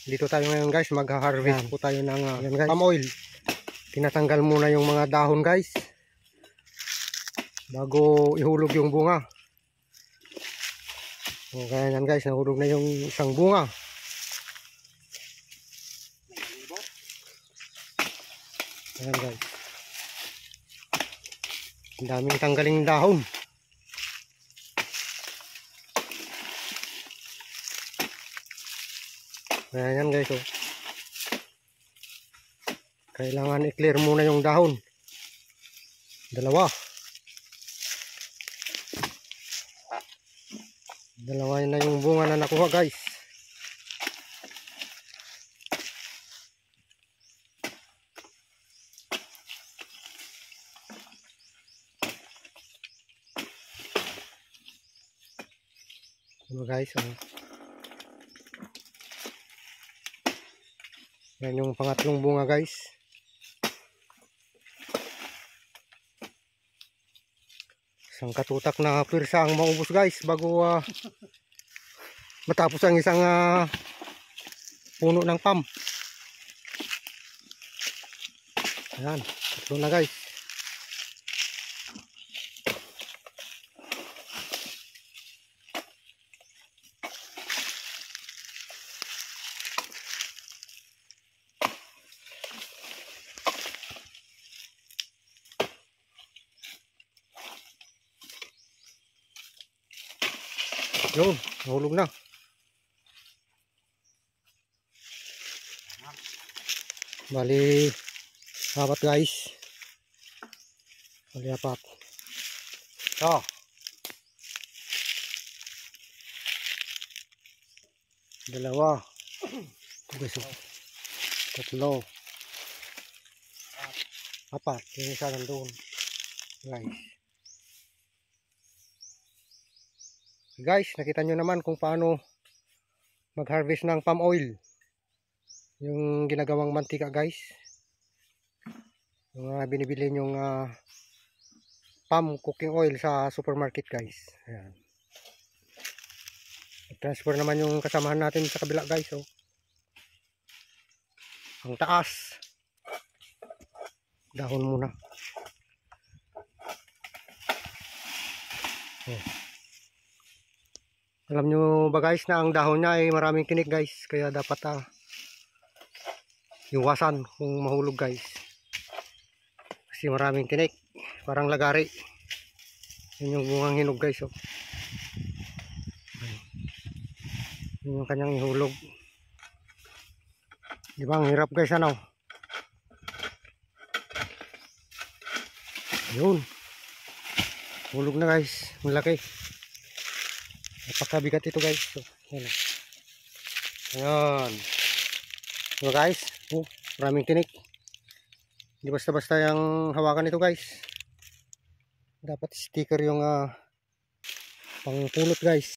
Dito tayo ngayon guys, mag-harvest po tayo ng palm oil. Tinatanggal muna yung mga dahon guys bago ihulog yung bunga. O kaya yan guys, nahulog na yung isang bunga. Ayan guys, ang daming tanggaling dahon. Ayan guys, oh. Kailangan i-clear muna yung dahon. Dalawa na yung bunga na nakuha guys. Ano guys, oh. Yan yung pangatlong bunga guys. Isang katutak na pirsa ang maubos guys bago matapos ang isang puno ng palm. Ayan, ito na guys. Yun, nahulog na. Bali, apat guys. Bali, apat. Ito. Dalawa. Guys, tatlo. Apat. Yung isa nandun. Guys. Guys, nakita nyo naman kung paano mag-harvest ng palm oil. Yung ginagawang mantika guys. Yung binibili yung palm cooking oil sa supermarket guys. Ayan. Transfer naman yung kasamahan natin sa kabila guys. Oh. Ang taas. Dahon muna. Oh. Alam nyo ba guys na ang dahon niya ay maraming tinik guys. Kaya dapat iwasan kung mahulog guys. Kasi maraming tinik. Parang lagari. Yan yung bungang hinog guys. Oh. Yan yung kanyang ihulog. Diba ang hirap guys ano. Yun. Hulog na guys. Malaki. Napakabigat ito guys. So, yan. Ayan. So guys, maraming tinik. Hindi basta-basta yung hawakan ito guys. Dapat sticker yung pangpulot guys.